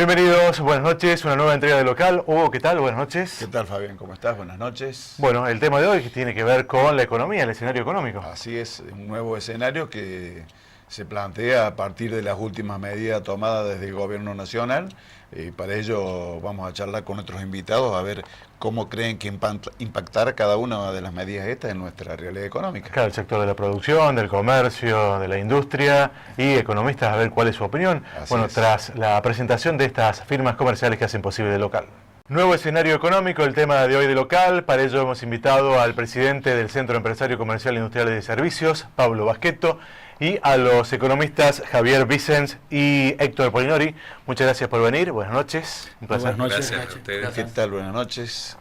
Bienvenidos, buenas noches, una nueva entrega de Local. Hugo, ¿qué tal? Buenas noches. ¿Qué tal, Fabián? ¿Cómo estás? Buenas noches. Bueno, el tema de hoy tiene que ver con la economía, el escenario económico. Así es, un nuevo escenario que se plantea a partir de las últimas medidas tomadas desde el Gobierno Nacional. Para ello vamos a charlar con nuestros invitados a ver cómo creen que impactará cada una de las medidas estas en nuestra realidad económica. Claro, el sector de la producción, del comercio, de la industria y economistas a ver cuál es su opinión. Bueno, tras la presentación de estas firmas comerciales que hacen posible el Local. Nuevo escenario económico, el tema de hoy de Local. Para ello hemos invitado al presidente del Centro Empresario Comercial, Industrial y de Servicios, Pablo Basquetto, y a los economistas Javier Vicens y Héctor Polinori. Muchas gracias por venir, buenas noches. Un placer. Buenas noches. Gracias a ustedes. ¿Qué tal? Buenas noches.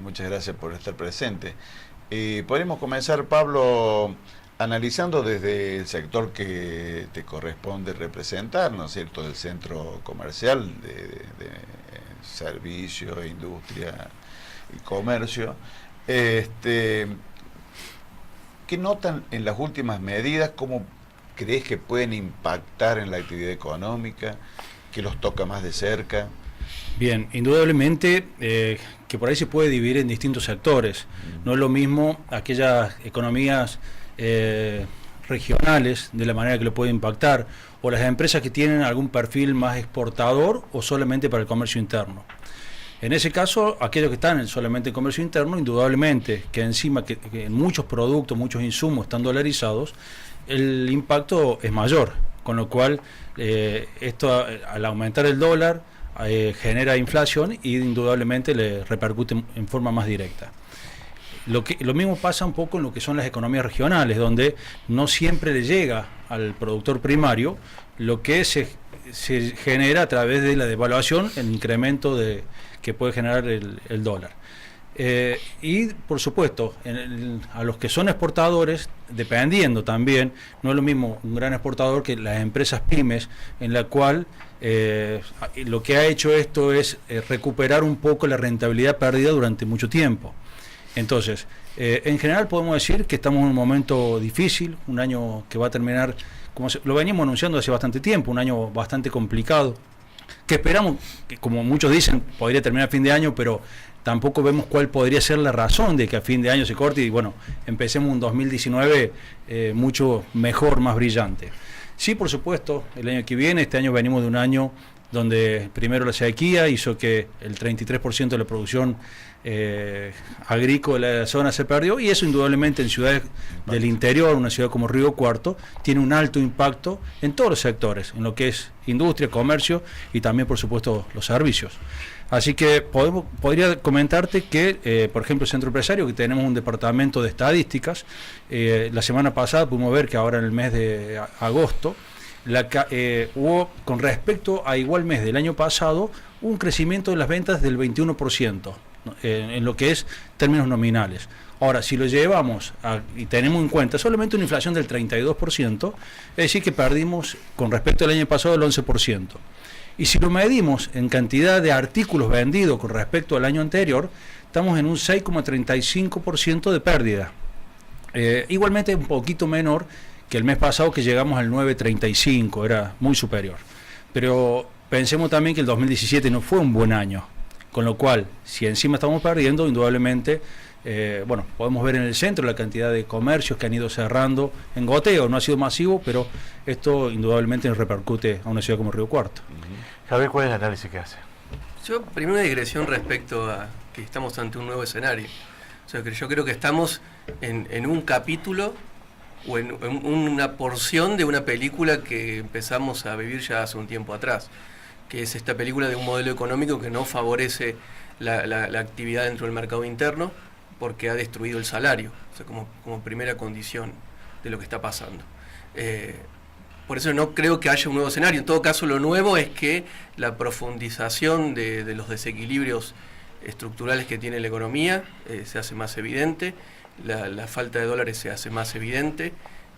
Muchas gracias por estar presente. Podemos comenzar, Pablo, analizando desde el sector que te corresponde representar, ¿no es cierto?, del centro comercial de servicio, industria y comercio. ¿Qué notan en las últimas medidas? ¿Cómo crees que pueden impactar en la actividad económica? ¿Qué los toca más de cerca? Bien, indudablemente que por ahí se puede dividir en distintos sectores. No es lo mismo aquellas economías regionales, de la manera que lo puede impactar, o las empresas que tienen algún perfil más exportador o solamente para el comercio interno. En ese caso, aquellos que están solamente en comercio interno, indudablemente que encima que en muchos productos, muchos insumos están dolarizados, el impacto es mayor, con lo cual esto al aumentar el dólar genera inflación y indudablemente le repercute en forma más directa. Lo mismo pasa un poco en lo que son las economías regionales, donde no siempre le llega al productor primario lo que se genera a través de la devaluación, el incremento que puede generar el dólar. Y por supuesto, a los que son exportadores, dependiendo también, no es lo mismo un gran exportador que las empresas pymes, en la cual lo que ha hecho esto es recuperar un poco la rentabilidad perdida durante mucho tiempo. Entonces, en general podemos decir que estamos en un momento difícil, un año que va a terminar, como lo veníamos anunciando hace bastante tiempo, un año bastante complicado, que esperamos, que como muchos dicen, podría terminar a fin de año, pero tampoco vemos cuál podría ser la razón de que a fin de año se corte y bueno, empecemos un 2019 mucho mejor, más brillante. Sí, por supuesto, el año que viene, este año venimos de un año donde primero la sequía hizo que el 33% de la producción agrícola de la zona se perdió, y eso indudablemente en ciudades del interior, una ciudad como Río Cuarto, tiene un alto impacto en todos los sectores, en lo que es industria, comercio y también por supuesto los servicios. Así que podría comentarte que, por ejemplo, el Centro Empresario, que tenemos un departamento de estadísticas, la semana pasada pudimos ver que ahora en el mes de agosto hubo, con respecto a igual mes del año pasado, un crecimiento de las ventas del 21%, en lo que es términos nominales. Ahora, si lo llevamos y tenemos en cuenta solamente una inflación del 32%, es decir que perdimos con respecto al año pasado el 11%. Y si lo medimos en cantidad de artículos vendidos con respecto al año anterior, estamos en un 6,35% de pérdida. Igualmente un poquito menor que el mes pasado, que llegamos al 9,35%, era muy superior. Pero pensemos también que el 2017 no fue un buen año, con lo cual, si encima estamos perdiendo, indudablemente, bueno, podemos ver en el centro la cantidad de comercios que han ido cerrando en goteo, no ha sido masivo, pero esto indudablemente repercute a una ciudad como Río Cuarto. Javier, ¿cuál es el análisis que hace? Yo, primero una digresión respecto a que estamos ante un nuevo escenario. O sea, que yo creo que estamos en un capítulo o en una porción de una película que empezamos a vivir ya hace un tiempo atrás, que es esta película de un modelo económico que no favorece la actividad dentro del mercado interno, porque ha destruido el salario, o sea, como primera condición de lo que está pasando. Por eso no creo que haya un nuevo escenario. En todo caso, lo nuevo es que la profundización de los desequilibrios estructurales que tiene la economía se hace más evidente, la falta de dólares se hace más evidente,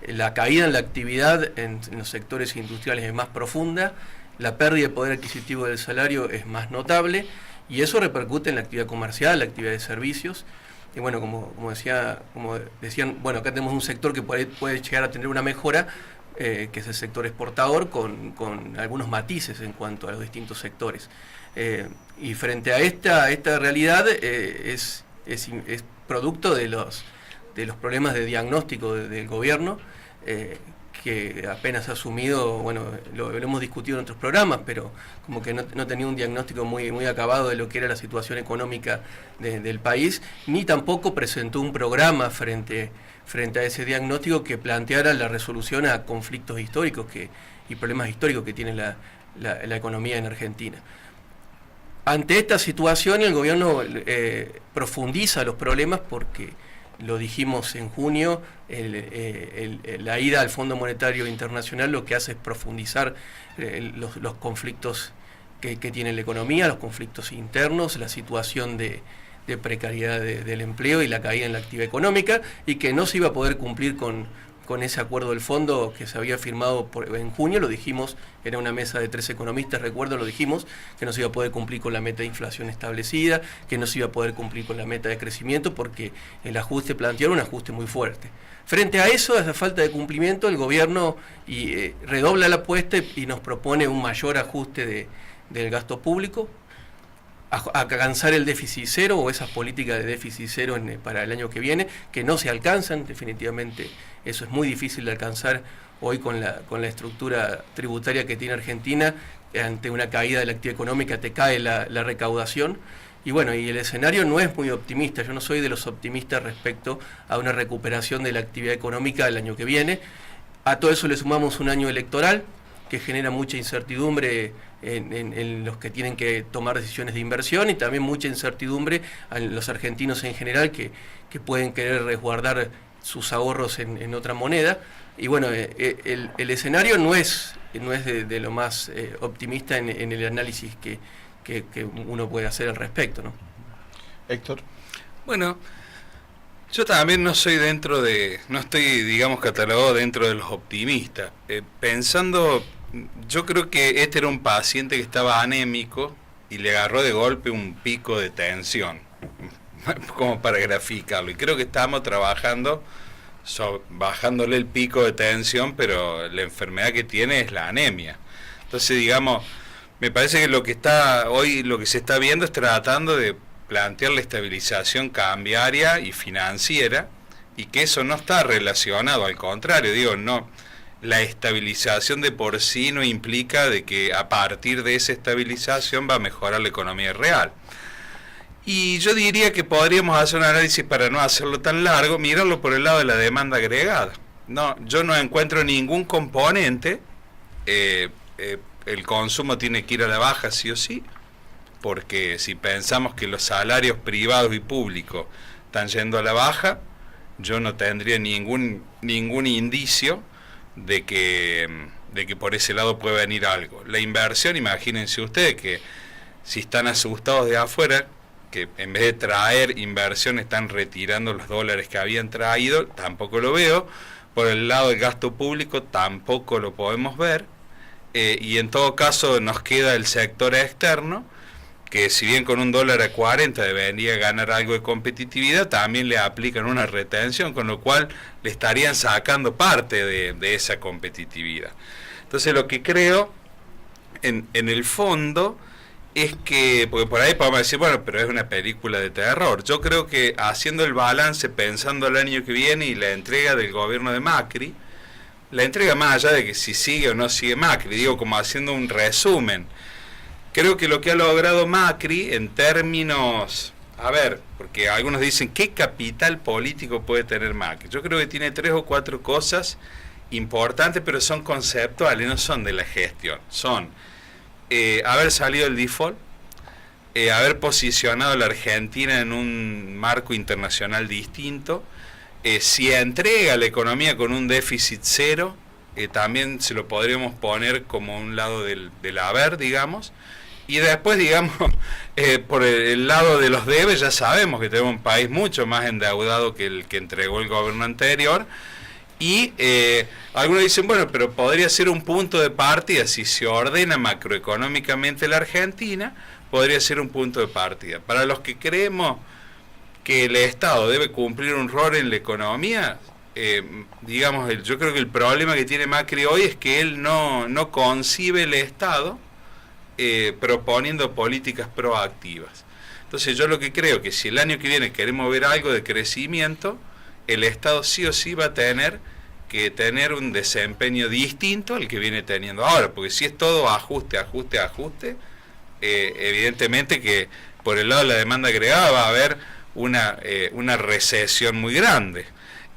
la caída en la actividad en los sectores industriales es más profunda, la pérdida de poder adquisitivo del salario es más notable, y eso repercute en la actividad comercial, la actividad de servicios. Y bueno, como decían, bueno, acá tenemos un sector que puede llegar a tener una mejora, que es el sector exportador, con algunos matices en cuanto a los distintos sectores. Y frente a esta realidad es producto de los problemas de diagnóstico del gobierno, que apenas ha asumido, bueno, lo hemos discutido en otros programas, pero como que no tenía un diagnóstico muy acabado de lo que era la situación económica del país, ni tampoco presentó un programa frente a ese diagnóstico que planteara la resolución a conflictos históricos y problemas históricos que tiene la economía en Argentina. Ante esta situación, el gobierno profundiza los problemas porque, lo dijimos en junio, la ida al Fondo Monetario Internacional lo que hace es profundizar los conflictos que tiene la economía, los conflictos internos, la situación de precariedad del empleo y la caída en la actividad económica, y que no se iba a poder cumplir con ese acuerdo del fondo que se había firmado en junio. Lo dijimos, era una mesa de 3 economistas, recuerdo, lo dijimos, que no se iba a poder cumplir con la meta de inflación establecida, que no se iba a poder cumplir con la meta de crecimiento, porque el ajuste plantearon un ajuste muy fuerte. Frente a eso, a esa falta de cumplimiento, el gobierno redobla la apuesta y nos propone un mayor ajuste del gasto público, a alcanzar el déficit cero, o esas políticas de déficit cero para el año que viene, que no se alcanzan. Definitivamente eso es muy difícil de alcanzar hoy con la estructura tributaria que tiene Argentina. Ante una caída de la actividad económica te cae la recaudación. Y bueno, y el escenario no es muy optimista. Yo no soy de los optimistas respecto a una recuperación de la actividad económica el año que viene. A todo eso le sumamos un año electoral que genera mucha incertidumbre en los que tienen que tomar decisiones de inversión, y también mucha incertidumbre a los argentinos en general que pueden querer resguardar sus ahorros en otra moneda. Y bueno, el escenario no es de lo más optimista en el análisis que uno puede hacer al respecto, ¿no? Héctor. Bueno, yo también no estoy, digamos, catalogado dentro de los optimistas. Pensando, yo creo que este era un paciente que estaba anémico y le agarró de golpe un pico de tensión, como para graficarlo. Y creo que estamos trabajando bajándole el pico de tensión, pero la enfermedad que tiene es la anemia. Entonces, digamos, me parece que lo que se está viendo es tratando de plantear la estabilización cambiaria y financiera, y que eso no está relacionado, al contrario, la estabilización de por sí no implica de que a partir de esa estabilización va a mejorar la economía real. Y yo diría que podríamos hacer un análisis, para no hacerlo tan largo, mirarlo por el lado de la demanda agregada. Yo no encuentro ningún componente. El consumo tiene que ir a la baja sí o sí, porque si pensamos que los salarios privados y públicos están yendo a la baja, yo no tendría ningún indicio de que por ese lado puede venir algo. La inversión, imagínense ustedes que si están asustados de afuera, que en vez de traer inversión están retirando los dólares que habían traído, tampoco lo veo. Por el lado del gasto público tampoco lo podemos ver. Y en todo caso nos queda el sector externo, que si bien con un dólar a 40 debería ganar algo de competitividad, también le aplican una retención, con lo cual le estarían sacando parte de esa competitividad. Entonces lo que creo en el fondo es que, porque por ahí podemos decir, bueno, pero es una película de terror. Yo creo que haciendo el balance, pensando el año que viene y la entrega del gobierno de Macri, la entrega más allá de que si sigue o no sigue Macri, digo, como haciendo un resumen, creo que lo que ha logrado Macri en términos, porque algunos dicen, ¿qué capital político puede tener Macri? Yo creo que tiene 3 o 4 cosas importantes, pero son conceptuales, no son de la gestión. Son haber salido del default, haber posicionado a la Argentina en un marco internacional distinto. Si entrega la economía con un déficit cero, también se lo podríamos poner como un lado del haber, digamos. Y después, digamos, por el lado de los debes, ya sabemos que tenemos un país mucho más endeudado que el que entregó el gobierno anterior. Y algunos dicen, bueno, pero podría ser un punto de partida, si se ordena macroeconómicamente la Argentina, podría ser un punto de partida. Para los que creemos que el Estado debe cumplir un rol en la economía, yo creo que el problema que tiene Macri hoy es que él no concibe el Estado proponiendo políticas proactivas. Entonces yo lo que creo que si el año que viene queremos ver algo de crecimiento, el Estado sí o sí va a tener que tener un desempeño distinto al que viene teniendo ahora, porque si es todo ajuste, evidentemente que por el lado de la demanda agregada va a haber una recesión muy grande.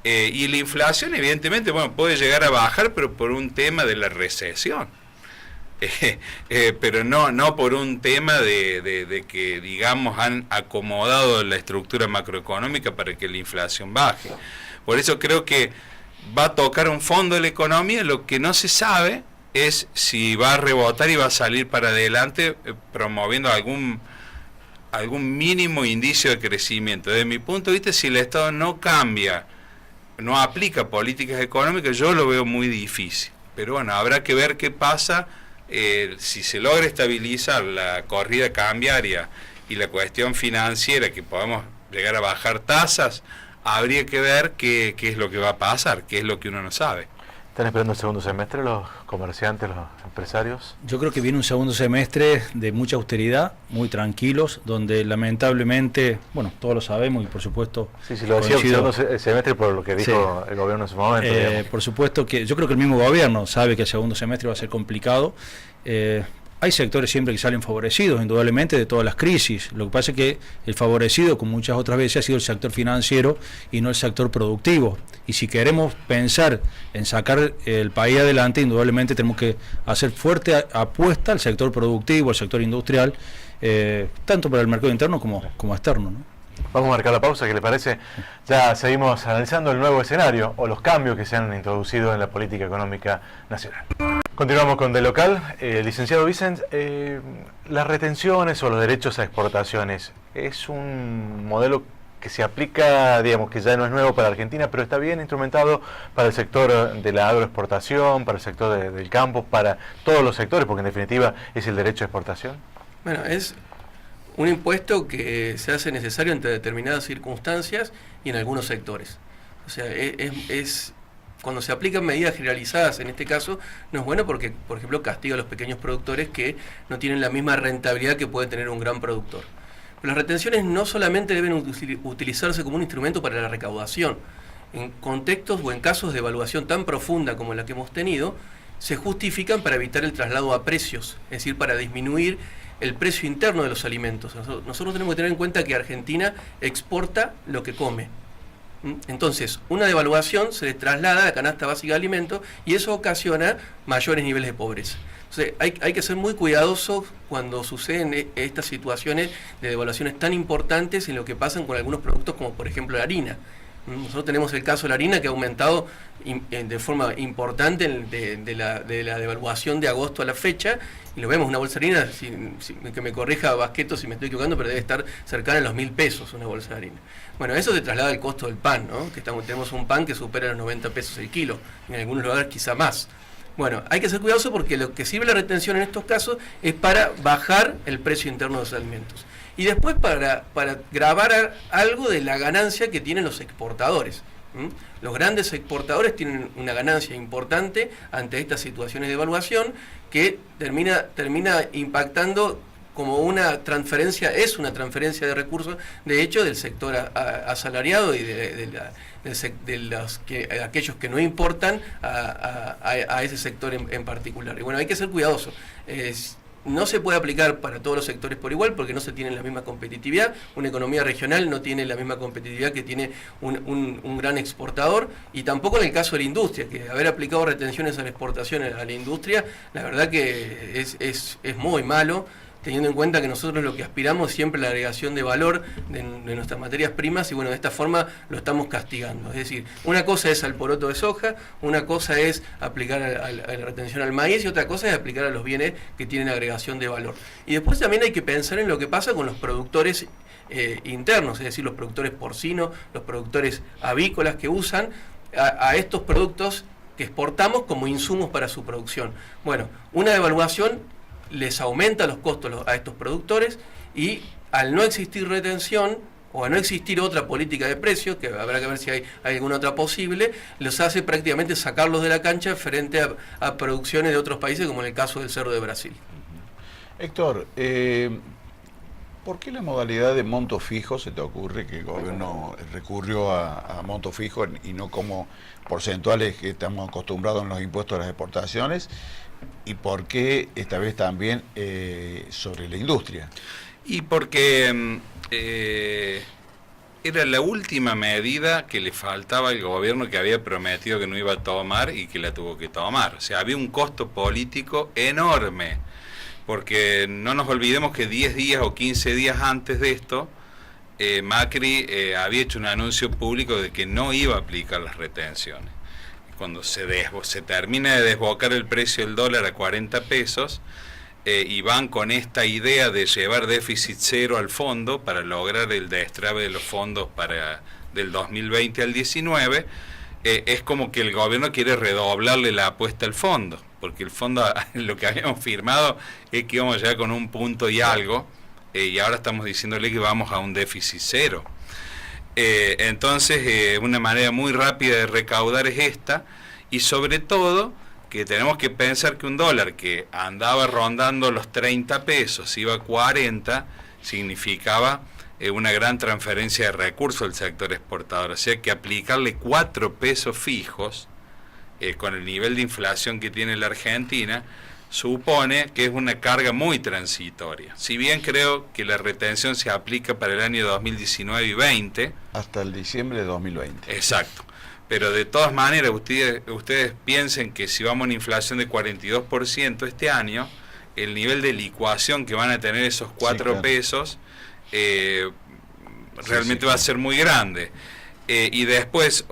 Y la inflación evidentemente puede llegar a bajar, pero por un tema de la recesión. Pero no por un tema de que, digamos, han acomodado la estructura macroeconómica para que la inflación baje. Por eso creo que va a tocar un fondo de la economía. Lo que no se sabe es si va a rebotar y va a salir para adelante promoviendo algún mínimo indicio de crecimiento. Desde mi punto de vista, si el Estado no cambia, no aplica políticas económicas, yo lo veo muy difícil. Pero bueno, habrá que ver qué pasa. Si se logra estabilizar la corrida cambiaria y la cuestión financiera, que podamos llegar a bajar tasas, habría que ver qué es lo que va a pasar, qué es lo que uno no sabe. ¿Están esperando el segundo semestre los comerciantes, los empresarios? Yo creo que viene un segundo semestre de mucha austeridad, muy tranquilos, donde lamentablemente, todos lo sabemos y por supuesto... Sí, lo decía el segundo semestre por lo que dijo el gobierno en su momento. Por supuesto que yo creo que el mismo gobierno sabe que el segundo semestre va a ser complicado. Hay sectores siempre que salen favorecidos, indudablemente, de todas las crisis. Lo que pasa es que el favorecido, como muchas otras veces, ha sido el sector financiero y no el sector productivo. Y si queremos pensar en sacar el país adelante, indudablemente tenemos que hacer fuerte apuesta al sector productivo, al sector industrial, tanto para el mercado interno como externo, ¿no? Vamos a marcar la pausa, ¿qué le parece? Ya seguimos analizando el nuevo escenario o los cambios que se han introducido en la política económica nacional. Continuamos con De Local. Licenciado Vicent, las retenciones o los derechos a exportaciones es un modelo que se aplica, digamos que ya no es nuevo para Argentina, pero está bien instrumentado para el sector de la agroexportación, para el sector del campo, para todos los sectores, porque en definitiva es el derecho a exportación. Bueno, es un impuesto que se hace necesario entre determinadas circunstancias y en algunos sectores. O sea, cuando se aplican medidas generalizadas, en este caso, no es bueno porque, por ejemplo, castiga a los pequeños productores que no tienen la misma rentabilidad que puede tener un gran productor. Pero las retenciones no solamente deben utilizarse como un instrumento para la recaudación. En contextos o en casos de evaluación tan profunda como la que hemos tenido, se justifican para evitar el traslado a precios, es decir, para disminuir el precio interno de los alimentos. Nosotros tenemos que tener en cuenta que Argentina exporta lo que come. Entonces, una devaluación se le traslada a la canasta básica de alimentos y eso ocasiona mayores niveles de pobreza. Entonces, hay que ser muy cuidadosos cuando suceden estas situaciones de devaluaciones tan importantes en lo que pasan con algunos productos como por ejemplo la harina. Nosotros tenemos el caso de la harina que ha aumentado de forma importante de la devaluación de agosto a la fecha, y lo vemos, una bolsa de harina, que me corrija Basqueto si me estoy equivocando, pero debe estar cercana a los 1.000 pesos una bolsa de harina. Bueno, eso se traslada al costo del pan, ¿no? Que tenemos un pan que supera los 90 pesos el kilo, en algunos lugares quizá más. Bueno, hay que ser cuidadoso porque lo que sirve la retención en estos casos es para bajar el precio interno de los alimentos. Y después para gravar algo de la ganancia que tienen los exportadores. Los grandes exportadores tienen una ganancia importante ante estas situaciones de devaluación que termina impactando como una transferencia, es una transferencia de recursos, de hecho, del sector asalariado y de aquellos que no importan a ese sector en particular. Y bueno, hay que ser cuidadoso. No se puede aplicar para todos los sectores por igual porque no se tiene la misma competitividad. Una economía regional no tiene la misma competitividad que tiene un gran exportador, y tampoco en el caso de la industria, que haber aplicado retenciones a la exportación a la industria, la verdad que es muy malo, teniendo en cuenta que nosotros lo que aspiramos siempre a la agregación de valor de nuestras materias primas, y bueno, de esta forma lo estamos castigando. Es decir, una cosa es al poroto de soja, una cosa es aplicar a la retención al maíz, y otra cosa es aplicar a los bienes que tienen agregación de valor. Y después también hay que pensar en lo que pasa con los productores internos, es decir, los productores porcinos, los productores avícolas que usan a estos productos que exportamos como insumos para su producción. Bueno, una devaluación les aumenta los costos a estos productores, y al no existir retención o a no existir otra política de precios, que habrá que ver si hay alguna otra posible, los hace prácticamente sacarlos de la cancha frente a producciones de otros países, como en el caso del cerdo de Brasil. Héctor, ¿por qué la modalidad de monto fijo se te ocurre que el gobierno recurrió a monto fijo y no como porcentuales que estamos acostumbrados en los impuestos a las exportaciones? ¿Y por qué esta vez también sobre la industria? Y porque era la última medida que le faltaba al gobierno, que había prometido que no iba a tomar y que la tuvo que tomar. O sea, había un costo político enorme, porque no nos olvidemos que 10 días o 15 días antes de esto, Macri había hecho un anuncio público de que no iba a aplicar las retenciones. Cuando se termina de desbocar el precio del dólar a 40 pesos, y van con esta idea de llevar déficit cero al fondo para lograr el destrabe de los fondos del 2020 al 19, es como que el gobierno quiere redoblarle la apuesta al fondo, porque el fondo, lo que habíamos firmado es que íbamos a llegar con un punto y algo, y ahora estamos diciéndole que vamos a un déficit cero. Entonces, una manera muy rápida de recaudar es esta, y sobre todo que tenemos que pensar que un dólar que andaba rondando los 30 pesos, iba a 40, significaba una gran transferencia de recursos al sector exportador. O sea que aplicarle 4 pesos fijos, con el nivel de inflación que tiene la Argentina, supone que es una carga muy transitoria. Si bien creo que la retención se aplica para el año 2019 y 20. Hasta el diciembre de 2020. Exacto. Pero de todas maneras, ustedes piensen que si vamos a una inflación de 42% este año, el nivel de licuación que van a tener esos 4 pesos realmente va a ser muy grande. Y después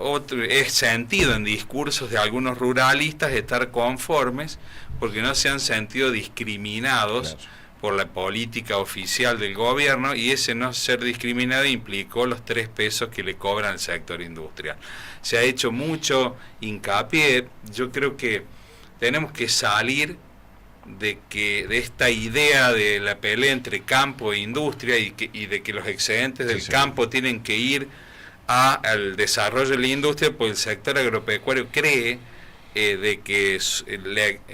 es sentido en discursos de algunos ruralistas estar conformes porque no se han sentido discriminados por la política oficial del gobierno, y ese no ser discriminado implicó los 3 pesos que le cobran al sector industrial. Se ha hecho mucho hincapié. Yo creo que tenemos que salir de esta idea de la pelea entre campo e industria y de que los excedentes del campo tienen que ir al desarrollo de la industria, porque el sector agropecuario cree de que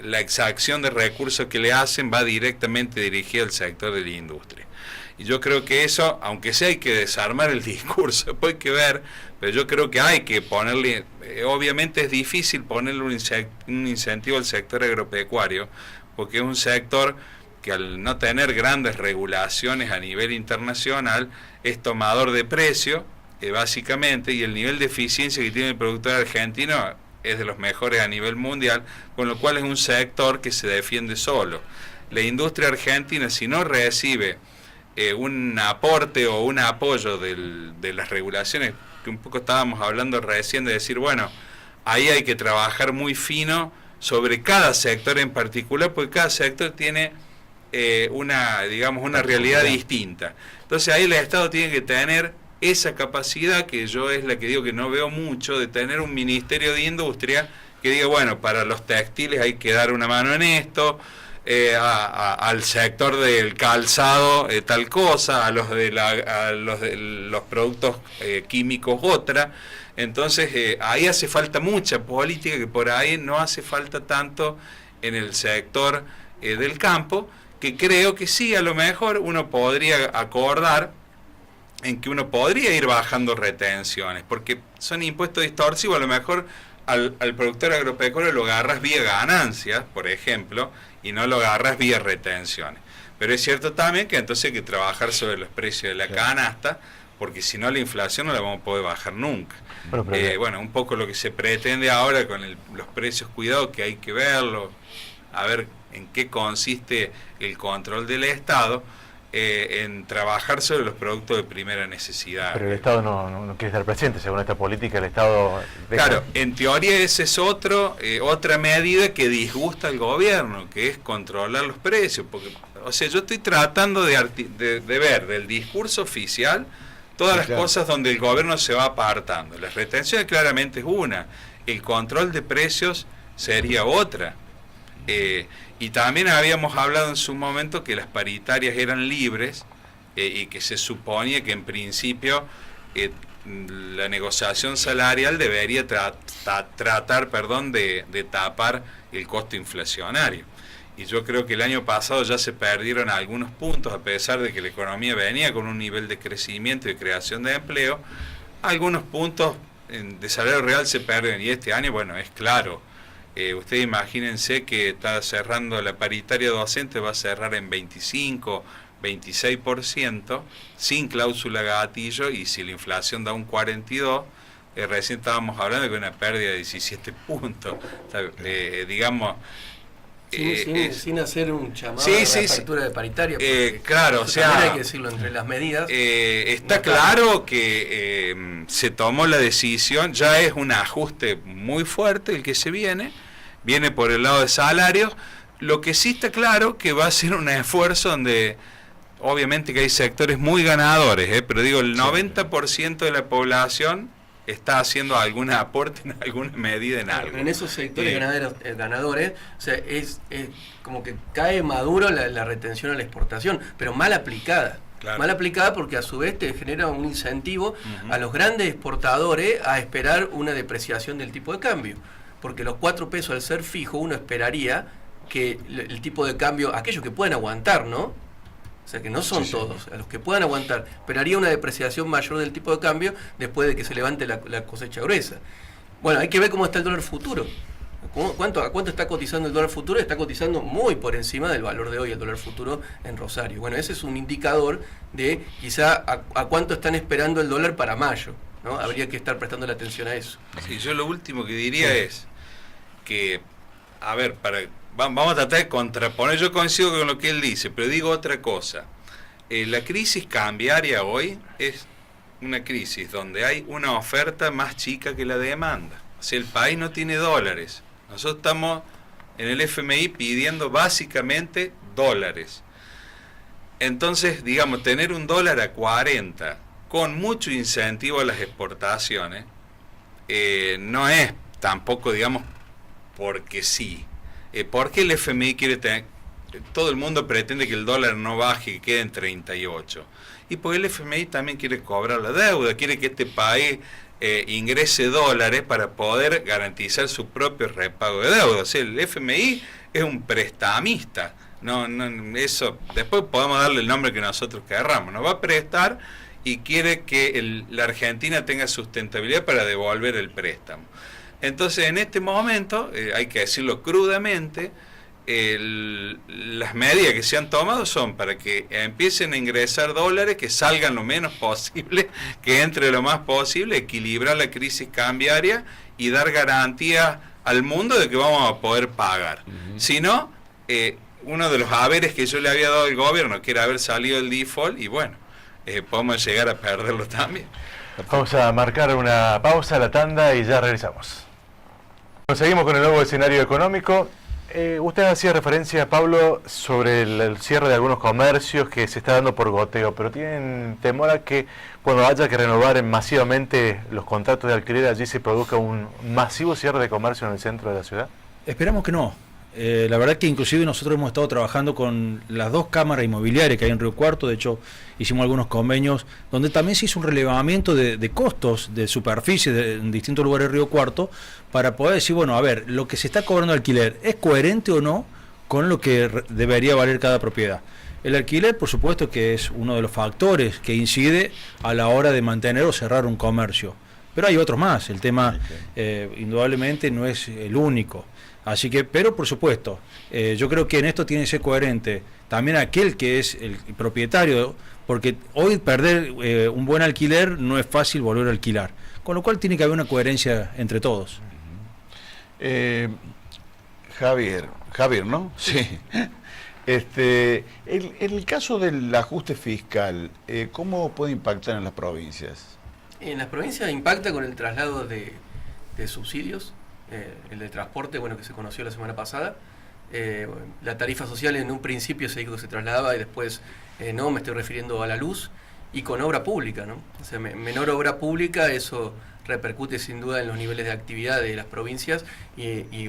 la exacción de recursos que le hacen va directamente dirigida al sector de la industria. Y yo creo que eso, aunque sea hay que desarmar el discurso, después hay que ver, pero yo creo que hay que ponerle, obviamente es difícil ponerle un incentivo al sector agropecuario, porque es un sector que al no tener grandes regulaciones a nivel internacional, es tomador de precio, básicamente, y el nivel de eficiencia que tiene el productor argentino es de los mejores a nivel mundial, con lo cual es un sector que se defiende solo. La industria argentina, si no recibe un aporte o un apoyo de las regulaciones, que un poco estábamos hablando recién de decir, bueno, ahí hay que trabajar muy fino sobre cada sector en particular, porque cada sector tiene una realidad distinta. Entonces ahí el Estado tiene que tener esa capacidad, que yo es la que digo que no veo mucho, de tener un Ministerio de Industria que diga, bueno, para los textiles hay que dar una mano en esto, al sector del calzado tal cosa, a los de los productos químicos otra. Entonces ahí hace falta mucha política, que por ahí no hace falta tanto en el sector del campo, que creo que sí, a lo mejor uno podría acordar en que uno podría ir bajando retenciones, porque son impuestos distorsivos. A lo mejor al productor agropecuario lo agarras vía ganancias, por ejemplo, y no lo agarras vía retenciones. Pero es cierto también que entonces hay que trabajar sobre los precios de la canasta, porque si no la inflación no la vamos a poder bajar nunca. Bueno, un poco lo que se pretende ahora con los precios, cuidado que hay que verlo, a ver en qué consiste el control del Estado, en trabajar sobre los productos de primera necesidad. Pero el Estado no quiere estar presente, según esta política, el Estado... Claro, en teoría esa es otra medida que disgusta al gobierno, que es controlar los precios, porque, o sea, yo estoy tratando de ver del discurso oficial todas las cosas donde el gobierno se va apartando. Las retenciones claramente es una, el control de precios sería otra. Y también habíamos hablado en su momento que las paritarias eran libres, y que se suponía que en principio la negociación salarial debería tratar de tapar el costo inflacionario. Y yo creo que el año pasado ya se perdieron algunos puntos, a pesar de que la economía venía con un nivel de crecimiento y de creación de empleo, algunos puntos de salario real se pierden, y este año, bueno, es claro. Ustedes imagínense que está cerrando la paritaria docente, va a cerrar en 25, 26%, sin cláusula gatillo, y si la inflación da un 42%, recién estábamos hablando de una pérdida de 17 puntos. Digamos... sin hacer un llamado a la factura de paritaria. Claro, o sea, hay que decirlo entre las medidas. Está claro que se tomó la decisión, ya es un ajuste muy fuerte el que se viene por el lado de salarios. Lo que sí está claro que va a ser un esfuerzo donde obviamente que hay sectores muy ganadores, pero digo, el 90% de la población está haciendo algún aporte en alguna medida en algo. En esos sectores ganadores, o sea, es como que cae maduro la retención a la exportación, pero mal aplicada. Claro. Mal aplicada porque a su vez te genera un incentivo a los grandes exportadores a esperar una depreciación del tipo de cambio. Porque los 4 pesos al ser fijo, uno esperaría que el tipo de cambio, aquellos que pueden aguantar, ¿no? O sea que no son todos, a los que puedan aguantar, pero haría una depreciación mayor del tipo de cambio después de que se levante la cosecha gruesa. Bueno, hay que ver cómo está el dólar futuro. ¿A cuánto está cotizando el dólar futuro? Está cotizando muy por encima del valor de hoy el dólar futuro en Rosario. Bueno, ese es un indicador de quizá a cuánto están esperando el dólar para mayo, ¿no? Habría que estar prestando la atención a eso. Sí, yo lo último que diría es que, a ver, vamos a tratar de contraponer, yo coincido con lo que él dice, pero digo otra cosa. La crisis cambiaria hoy es una crisis donde hay una oferta más chica que la demanda. O sea, el país no tiene dólares. Nosotros estamos en el FMI pidiendo básicamente dólares. Entonces, digamos, tener un dólar a 40 con mucho incentivo a las exportaciones no es tampoco, digamos, porque sí. ¿Por qué el FMI quiere tener? Todo el mundo pretende que el dólar no baje, que quede en 38. Y porque el FMI también quiere cobrar la deuda, quiere que este país ingrese dólares para poder garantizar su propio repago de deuda. O sea, el FMI es un prestamista. Eso después podemos darle el nombre que nosotros querramos. Nos va a prestar y quiere que la Argentina tenga sustentabilidad para devolver el préstamo. Entonces, en este momento, hay que decirlo crudamente, las medidas que se han tomado son para que empiecen a ingresar dólares, que salgan lo menos posible, que entre lo más posible, equilibrar la crisis cambiaria y dar garantía al mundo de que vamos a poder pagar. Si no, uno de los haberes que yo le había dado al gobierno, que era haber salido el default, y bueno, podemos llegar a perderlo también. Vamos a marcar una pausa, la tanda, y ya regresamos. Seguimos con el nuevo escenario económico. Usted hacía referencia, Pablo, sobre el cierre de algunos comercios que se está dando por goteo, pero ¿tienen temor a que cuando haya que renovar masivamente los contratos de alquiler allí se produzca un masivo cierre de comercio en el centro de la ciudad? Esperamos que no. La verdad que inclusive nosotros hemos estado trabajando con las 2 cámaras inmobiliarias que hay en Río Cuarto. De hecho, hicimos algunos convenios donde también se hizo un relevamiento de costos de superficie en distintos lugares de Río Cuarto para poder decir, bueno, a ver, lo que se está cobrando alquiler, ¿es coherente o no con lo que debería valer cada propiedad? El alquiler, por supuesto, que es uno de los factores que incide a la hora de mantener o cerrar un comercio. Pero hay otros más. El tema, indudablemente, no es el único. Así que, pero por supuesto, yo creo que en esto tiene que ser coherente también aquel que es el propietario, porque hoy perder un buen alquiler no es fácil volver a alquilar, con lo cual tiene que haber una coherencia entre todos. Javier, ¿no? Sí. El caso del ajuste fiscal, ¿cómo puede impactar en las provincias? En las provincias impacta con el traslado de subsidios. El de transporte, bueno, que se conoció la semana pasada. La tarifa social en un principio se dijo que se trasladaba y después no, me estoy refiriendo a la luz, y con obra pública, ¿no? O sea, menor obra pública, eso repercute sin duda en los niveles de actividad de las provincias y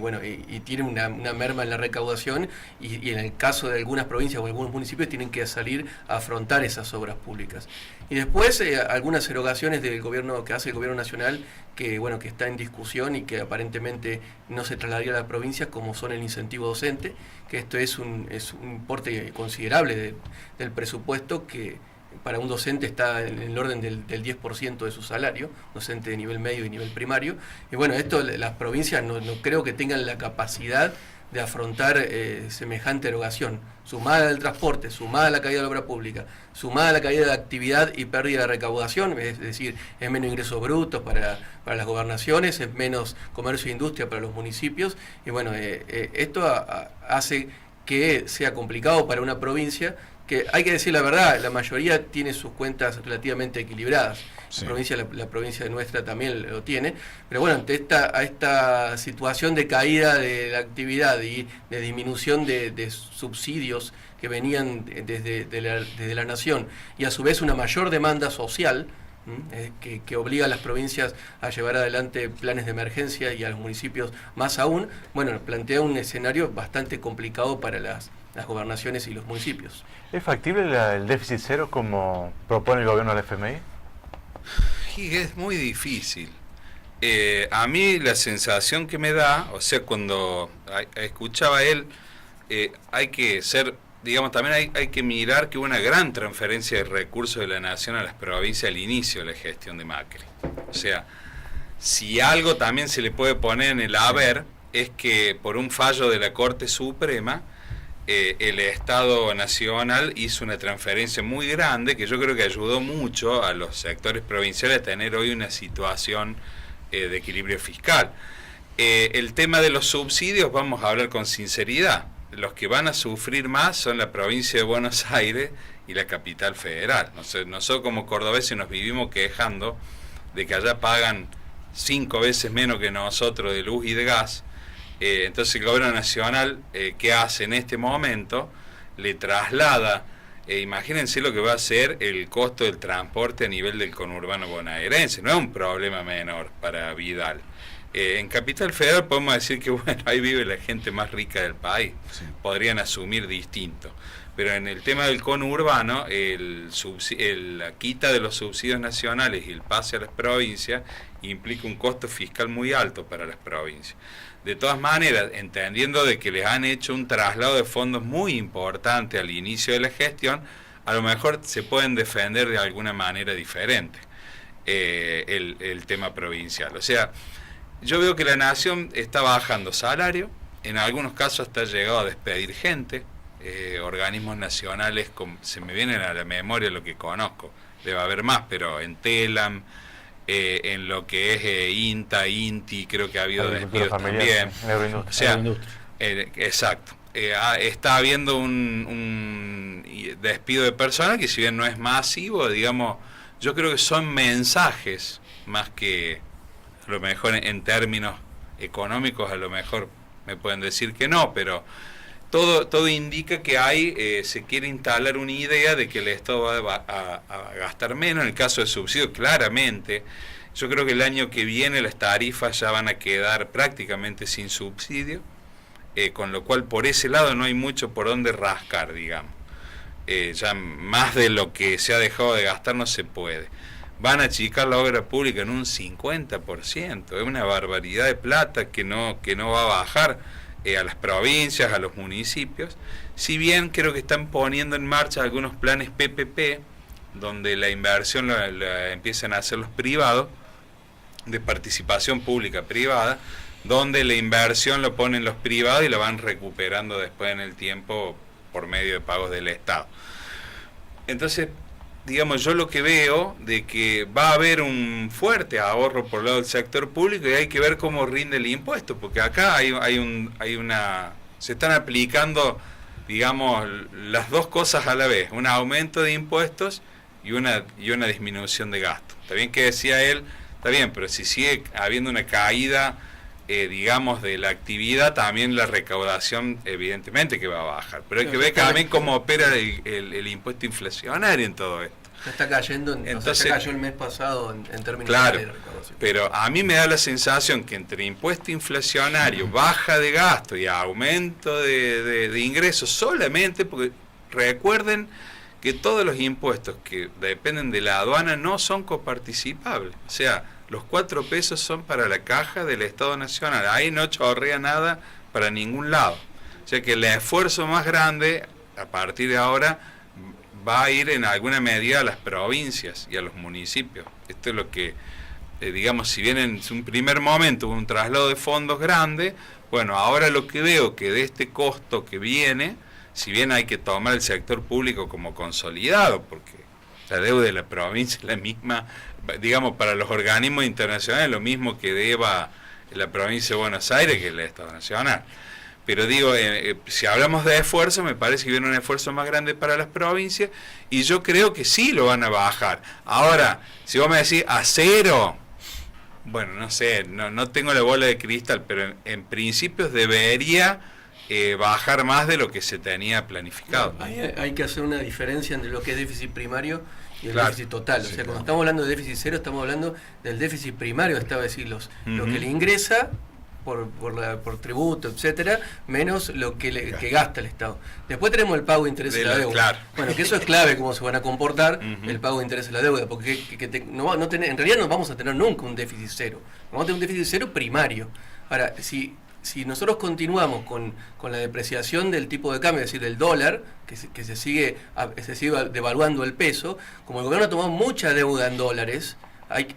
tiene una merma en la recaudación y en el caso de algunas provincias o algunos municipios tienen que salir a afrontar esas obras públicas. Y después algunas erogaciones del gobierno que hace el gobierno nacional que está en discusión y que aparentemente no se trasladaría a las provincias, como son el incentivo docente, que esto es un importe considerable del presupuesto que para un docente está en el orden del 10% de su salario, docente de nivel medio y nivel primario. Y bueno, esto las provincias no creo que tengan la capacidad de afrontar semejante erogación, sumada al transporte, sumada a la caída de la obra pública, sumada a la caída de actividad y pérdida de recaudación, es decir, es menos ingresos brutos para las gobernaciones, es menos comercio e industria para los municipios, y bueno, esto hace que sea complicado para una provincia que, hay que decir la verdad, la mayoría tiene sus cuentas relativamente equilibradas. Sí. La provincia nuestra también lo tiene, pero bueno, ante esta situación de caída de la actividad y de disminución de subsidios que venían desde la nación, y a su vez una mayor demanda social que obliga a las provincias a llevar adelante planes de emergencia y a los municipios más aún, bueno, plantea un escenario bastante complicado para las gobernaciones y los municipios. ¿Es factible el déficit cero como propone el gobierno del FMI? Y es muy difícil. A mí la sensación que me da, o sea, cuando escuchaba él, hay que ser, digamos, también hay que mirar que hubo una gran transferencia de recursos de la nación a las provincias al inicio de la gestión de Macri. O sea, si algo también se le puede poner en el haber, es que por un fallo de la Corte Suprema, el Estado Nacional hizo una transferencia muy grande que yo creo que ayudó mucho a los sectores provinciales a tener hoy una situación de equilibrio fiscal. El tema de los subsidios, vamos a hablar con sinceridad, los que van a sufrir más son la provincia de Buenos Aires y la capital federal. Nosotros como cordobeses nos vivimos quejando de que allá pagan 5 veces menos que nosotros de luz y de gas. Entonces el gobierno nacional, ¿qué hace en este momento? Le traslada, imagínense lo que va a ser el costo del transporte a nivel del conurbano bonaerense, no es un problema menor para Vidal. En Capital Federal podemos decir que bueno, ahí vive la gente más rica del país, sí. Podrían asumir distinto, pero en el tema del conurbano, la quita de los subsidios nacionales y el pase a las provincias implica un costo fiscal muy alto para las provincias. De todas maneras, entendiendo de que les han hecho un traslado de fondos muy importante al inicio de la gestión, a lo mejor se pueden defender de alguna manera diferente el tema provincial. O sea, yo veo que la nación está bajando salario, en algunos casos hasta ha llegado a despedir gente, organismos nacionales, se me vienen a la memoria lo que conozco, debe haber más, pero en TELAM, en lo que es INTA, INTI, creo que ha habido despidos también. O sea, exacto. Está habiendo un despido de personas que si bien no es masivo, digamos, yo creo que son mensajes más que a lo mejor en términos económicos, a lo mejor me pueden decir que no, pero todo indica que se quiere instalar una idea de que el Estado va a gastar menos. En el caso de subsidios, claramente, yo creo que el año que viene las tarifas ya van a quedar prácticamente sin subsidio, con lo cual por ese lado no hay mucho por donde rascar, digamos. Ya más de lo que se ha dejado de gastar no se puede. Van a achicar la obra pública en un 50%, es una barbaridad de plata que no va a bajar a las provincias, a los municipios, si bien creo que están poniendo en marcha algunos planes PPP, donde la inversión la empiezan a hacer los privados, de participación pública privada, donde la inversión lo ponen los privados y la van recuperando después en el tiempo por medio de pagos del Estado. Entonces, digamos, yo lo que veo de que va a haber un fuerte ahorro por el lado del sector público y hay que ver cómo rinde el impuesto, porque acá se están aplicando, digamos, las dos cosas a la vez, un aumento de impuestos y una disminución de gasto. Está bien que decía él, está bien, pero si sigue habiendo una caída, digamos, de la actividad, también la recaudación evidentemente que va a bajar, pero hay que ver también cómo opera el impuesto inflacionario en todo esto. Ya está cayendo, Entonces, ya cayó el mes pasado en términos claro, de recaudación. pero a mí me da la sensación que entre impuesto inflacionario, baja de gasto y aumento de ingresos solamente, porque recuerden que todos los impuestos que dependen de la aduana no son coparticipables. O sea, los 4 pesos son para la caja del Estado Nacional. Ahí no chorrea nada para ningún lado. O sea que el esfuerzo más grande, a partir de ahora, va a ir en alguna medida a las provincias y a los municipios. Esto es lo que, digamos, si bien en un primer momento hubo un traslado de fondos grande, bueno, ahora lo que veo que de este costo que viene, si bien hay que tomar el sector público como consolidado, porque la deuda de la provincia es la misma, digamos, para los organismos internacionales, lo mismo que deba la provincia de Buenos Aires que el Estado Nacional. Pero digo, si hablamos de esfuerzo, me parece que viene un esfuerzo más grande para las provincias y yo creo que sí lo van a bajar. Ahora, si vos me decís a cero, bueno, no sé, no tengo la bola de cristal, pero en principio debería bajar más de lo que se tenía planificado. Hay que hacer una diferencia entre lo que es déficit primario y el Claro. déficit total. O sea, cuando estamos hablando de déficit cero, estamos hablando del déficit primario, es decir, lo que le ingresa por tributo, etcétera, menos lo que gasta el Estado. Después tenemos el pago de interés de la deuda. Claro. Bueno, que eso es clave cómo se van a comportar el pago de interés de la deuda, porque en realidad no vamos a tener nunca un déficit cero. Vamos a tener un déficit cero primario. Ahora, si nosotros continuamos con la depreciación del tipo de cambio, es decir, del dólar, que se sigue devaluando el peso, como el gobierno ha tomado mucha deuda en dólares,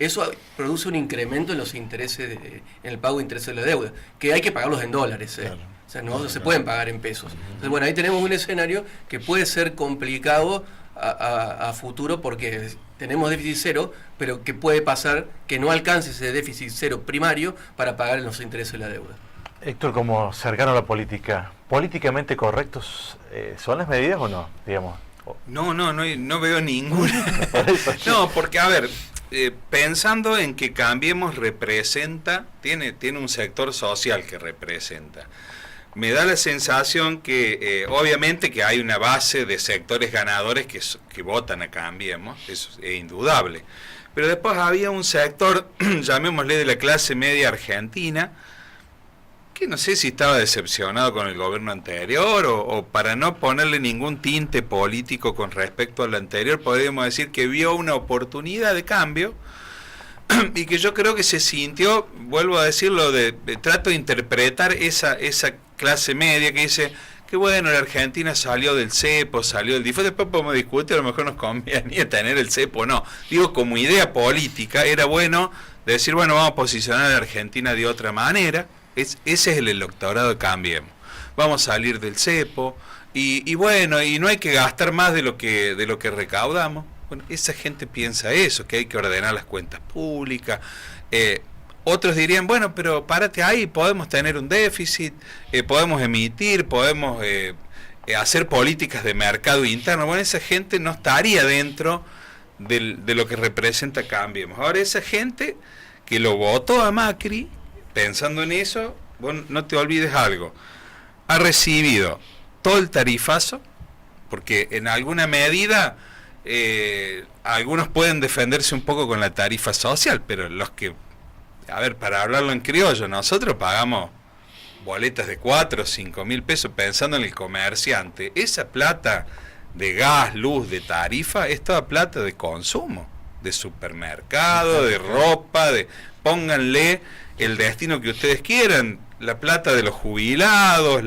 eso produce un incremento en los intereses, en el pago de intereses de la deuda, que hay que pagarlos en dólares. Claro. O sea, no se pueden pagar en pesos. Entonces, bueno, ahí tenemos un escenario que puede ser complicado a futuro porque tenemos déficit cero, pero que puede pasar que no alcance ese déficit cero primario para pagar los intereses de la deuda. Héctor, como cercano a la política, ¿políticamente correctos son las medidas o no? Digamos. No veo ninguna. No, porque a ver, pensando en que Cambiemos representa, tiene un sector social que representa. Me da la sensación que obviamente que hay una base de sectores ganadores que votan a Cambiemos, eso es indudable. Pero después había un sector, llamémosle de la clase media argentina, que no sé si estaba decepcionado con el gobierno anterior o para no ponerle ningún tinte político con respecto al anterior, podríamos decir que vio una oportunidad de cambio y que yo creo que se sintió, vuelvo a decirlo, trato de interpretar esa clase media que dice que bueno, la Argentina salió del cepo, salió del DIFO, después podemos discutir, a lo mejor nos convenía tener el cepo o no. Digo, como idea política era bueno decir, bueno, vamos a posicionar a la Argentina de otra manera. Ese es el electorado de Cambiemos. Vamos a salir del cepo y bueno, y no hay que gastar más de lo que recaudamos. Bueno, esa gente piensa eso, que hay que ordenar las cuentas públicas. Otros dirían, bueno, pero párate ahí, podemos tener un déficit, podemos emitir, podemos hacer políticas de mercado interno. Bueno, esa gente no estaría dentro de lo que representa Cambiemos. Ahora, esa gente que lo votó a Macri, pensando en eso, bueno, no te olvides algo, ha recibido todo el tarifazo, porque en alguna medida algunos pueden defenderse un poco con la tarifa social, pero los que, a ver, para hablarlo en criollo, nosotros pagamos boletas de 4 o 5 mil pesos pensando en el comerciante. Esa plata de gas, luz, de tarifa, es toda plata de consumo, de supermercado, de ropa, pónganle el destino que ustedes quieran, la plata de los jubilados,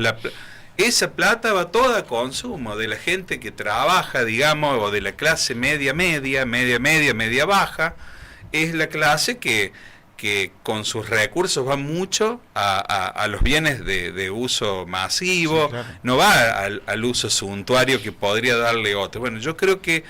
esa plata va toda a consumo de la gente que trabaja, digamos, o de la clase media baja, es la clase que con sus recursos va mucho a los bienes de uso masivo, sí, claro. No va al uso suntuario que podría darle otro. Bueno, yo creo que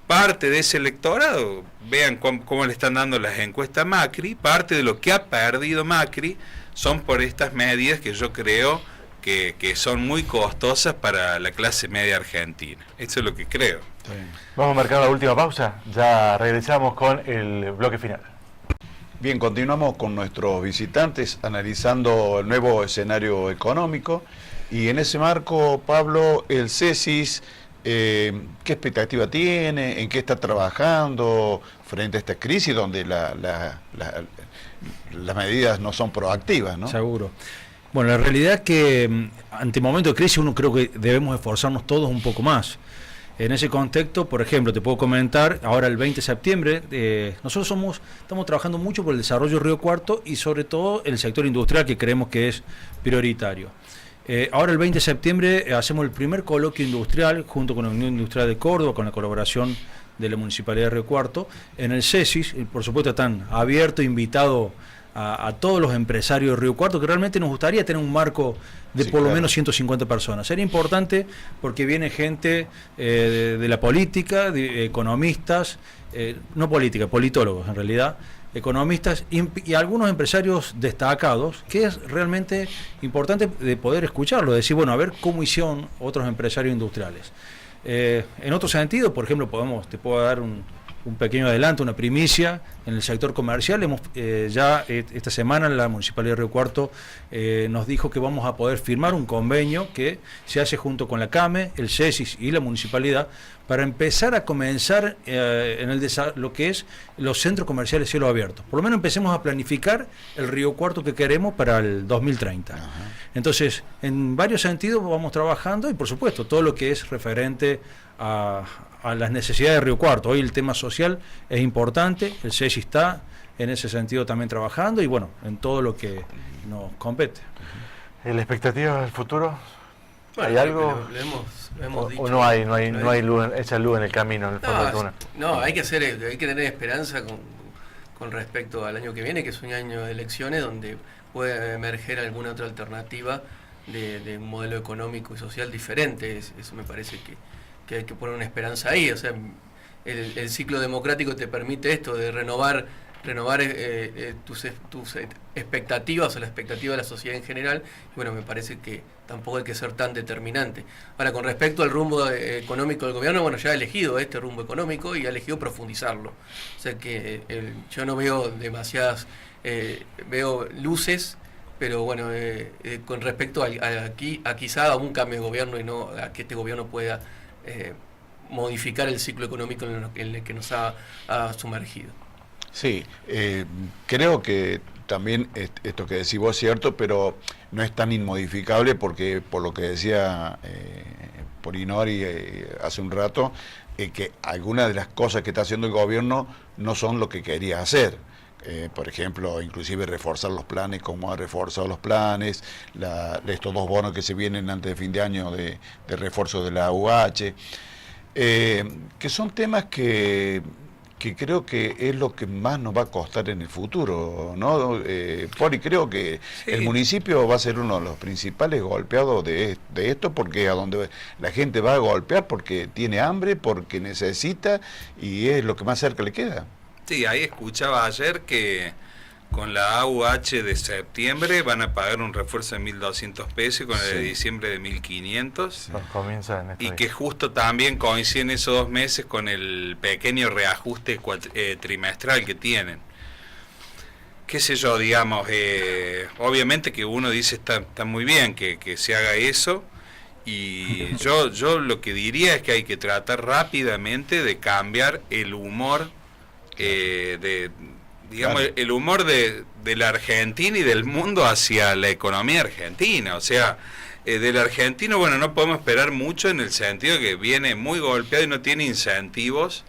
parte de ese electorado, vean cómo le están dando las encuestas a Macri, parte de lo que ha perdido Macri son por estas medidas que yo creo que son muy costosas para la clase media argentina. Eso es lo que creo. Sí. Vamos a marcar la última pausa, ya regresamos con el bloque final. Bien, continuamos con nuestros visitantes analizando el nuevo escenario económico y en ese marco, Pablo, el CESIS ¿Qué expectativa tiene? ¿En qué está trabajando frente a esta crisis donde las medidas no son proactivas, ¿no? Seguro. Bueno, la realidad es que ante momentos de crisis uno creo que debemos esforzarnos todos un poco más. En ese contexto, por ejemplo, te puedo comentar, ahora el 20 de septiembre, nosotros estamos trabajando mucho por el desarrollo de Río Cuarto y sobre todo el sector industrial que creemos que es prioritario. Ahora el 20 de septiembre hacemos el primer coloquio industrial junto con la Unión Industrial de Córdoba, con la colaboración de la Municipalidad de Río Cuarto, en el CESIS, y por supuesto están abiertos, invitados a todos los empresarios de Río Cuarto, que realmente nos gustaría tener un marco de por lo menos 150 personas. Sería importante porque viene gente de la política, de economistas, no política, politólogos en realidad, economistas y algunos empresarios destacados, que es realmente importante de poder escucharlo, decir, bueno, a ver cómo hicieron otros empresarios industriales. En otro sentido, por ejemplo, te puedo dar un pequeño adelanto, una primicia en el sector comercial. Esta semana la Municipalidad de Río Cuarto nos dijo que vamos a poder firmar un convenio que se hace junto con la CAME, el CESIS y la Municipalidad para empezar a comenzar lo que es los centros comerciales cielo abierto. Por lo menos empecemos a planificar el Río Cuarto que queremos para el 2030. Ajá. Entonces, en varios sentidos vamos trabajando y por supuesto todo lo que es referente a las necesidades de Río Cuarto. Hoy el tema social es importante, el CESI está en ese sentido también trabajando y bueno, en todo lo que nos compete. ¿La expectativa del futuro? Bueno, ¿Hay algo? Lo hemos dicho. ¿O no hay luz, esa luz en el camino, en el fondo del túnel? No, hay que tener esperanza con respecto al año que viene, que es un año de elecciones donde puede emerger alguna otra alternativa de un modelo económico y social diferente. Eso me parece que hay que poner una esperanza ahí. O sea, el ciclo democrático te permite esto de renovar tus expectativas o la expectativa de la sociedad en general. Y bueno, me parece que tampoco hay que ser tan determinante. Ahora, con respecto al rumbo económico del gobierno, bueno, ya ha elegido este rumbo económico y ha elegido profundizarlo. O sea que yo no veo veo luces, pero bueno, con respecto a quizá a un cambio de gobierno y no a que este gobierno pueda modificar el ciclo económico en el que nos ha sumergido. Sí, creo que también esto que decís vos es cierto, pero no es tan inmodificable porque por lo que decía Polinori hace un rato, que algunas de las cosas que está haciendo el gobierno no son lo que quería hacer. Por ejemplo, inclusive reforzar los planes, como ha reforzado los planes, estos 2 bonos que se vienen antes de fin de año de refuerzo de la UH, que son temas que creo que es lo que más nos va a costar en el futuro, ¿no? Poli, creo que sí. El municipio va a ser uno de los principales golpeados de esto, porque a donde la gente va a golpear porque tiene hambre, porque necesita, y es lo que más cerca le queda. Sí, ahí escuchaba ayer que con la AUH de septiembre van a pagar un refuerzo de 1.200 pesos y con el de diciembre de 1.500. Sí. Y que justo también coinciden esos 2 meses con el pequeño reajuste trimestral que tienen. Qué sé yo, digamos, obviamente que uno dice está muy bien que se haga eso, y yo lo que diría es que hay que tratar rápidamente de cambiar el humor digamos, el humor de la Argentina y del mundo hacia la economía argentina. O sea, del argentino, bueno, no podemos esperar mucho en el sentido de que viene muy golpeado y no tiene incentivos,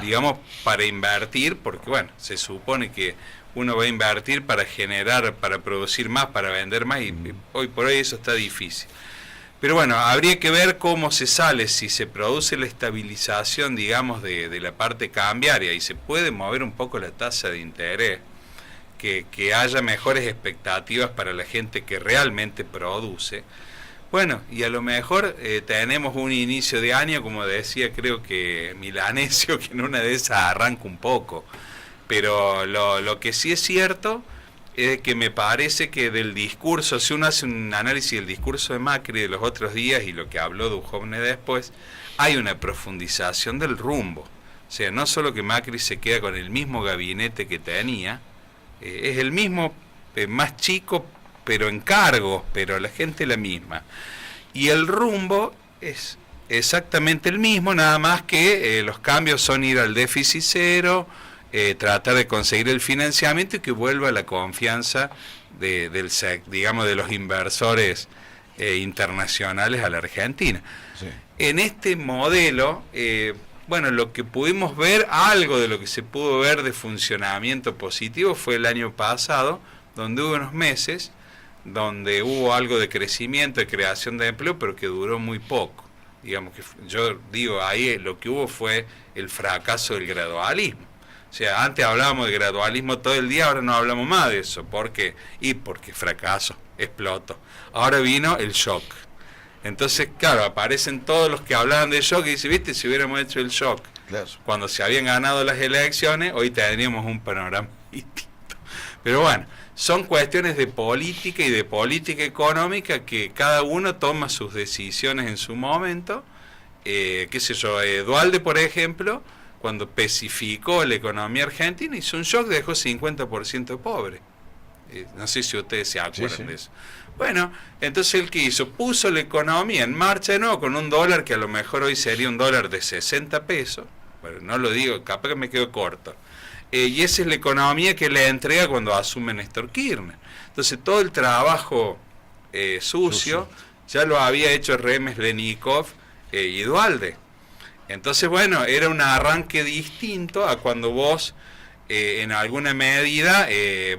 digamos, para invertir, porque, bueno, se supone que uno va a invertir para generar, para producir más, para vender más, y hoy por hoy eso está difícil. Pero bueno, habría que ver cómo se sale, si se produce la estabilización, digamos, de la parte cambiaria y se puede mover un poco la tasa de interés, que haya mejores expectativas para la gente que realmente produce. Bueno, y a lo mejor tenemos un inicio de año, como decía, creo que Milanesio, que en una de esas arranca un poco. Pero lo que sí es cierto es que me parece que del discurso, si uno hace un análisis del discurso de Macri de los otros días y lo que habló Duhovne después, hay una profundización del rumbo. O sea, no solo que Macri se queda con el mismo gabinete que tenía, es el mismo, más chico, pero en cargos, pero la gente la misma. Y el rumbo es exactamente el mismo, nada más que los cambios son ir al déficit cero, tratar de conseguir el financiamiento y que vuelva la confianza digamos, de los inversores internacionales a la Argentina. Sí. En este modelo, bueno, lo que pudimos ver, algo de lo que se pudo ver de funcionamiento positivo fue el año pasado, donde hubo unos meses donde hubo algo de crecimiento, de creación de empleo, pero que duró muy poco. Digamos que yo digo, ahí lo que hubo fue el fracaso del gradualismo. O sea, antes hablábamos de gradualismo todo el día, ahora no hablamos más de eso. ¿Por qué? Y porque fracaso, explotó. Ahora vino el shock. Entonces, claro, aparecen todos los que hablaban de shock y dicen, viste, si hubiéramos hecho el shock Claro. cuando se habían ganado las elecciones, hoy tendríamos un panorama distinto. Pero bueno, son cuestiones de política y de política económica que cada uno toma sus decisiones en su momento. Qué sé yo, Duhalde, por ejemplo, cuando especificó la economía argentina, hizo un shock, dejó 50% pobre. No sé si ustedes se acuerdan de eso. Bueno, entonces él, ¿qué hizo? Puso la economía en marcha de nuevo con un dólar que a lo mejor hoy sería un dólar de 60 pesos. Bueno, no lo digo, capaz que me quedo corto. Y esa es la economía que le entrega cuando asume Néstor Kirchner. Entonces todo el trabajo sucio ya lo había hecho Remes, Lenikov y Duhalde. Entonces, bueno, era un arranque distinto a cuando vos, en alguna medida,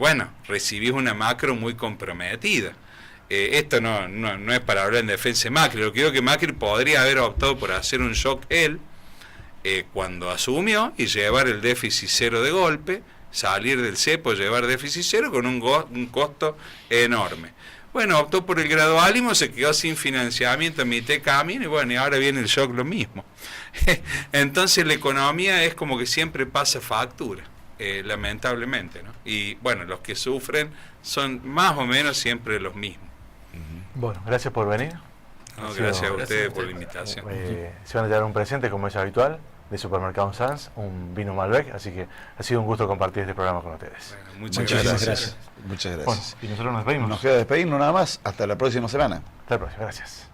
bueno, recibís una macro muy comprometida. Esto no es para hablar en defensa de Macri. Lo que digo que Macri podría haber optado por hacer un shock él, cuando asumió, y llevar el déficit cero de golpe, salir del cepo, llevar déficit cero con un costo enorme. Bueno, optó por el gradualismo, se quedó sin financiamiento a mitad de camino y bueno, y ahora viene el shock lo mismo. Entonces la economía es como que siempre pasa factura, lamentablemente, ¿no? Y bueno, los que sufren son más o menos siempre los mismos. Bueno, gracias por venir. No, gracias a ustedes por la invitación. Se van a llevar un presente, como es habitual, de Supermercado Sanz, un vino Malbec, así que ha sido un gusto compartir este programa con ustedes. Bueno, muchas gracias. Muchas gracias. Bueno, y nosotros nos despedimos. Nos queda despedirnos nada más. Hasta la próxima semana. Hasta la próxima, gracias.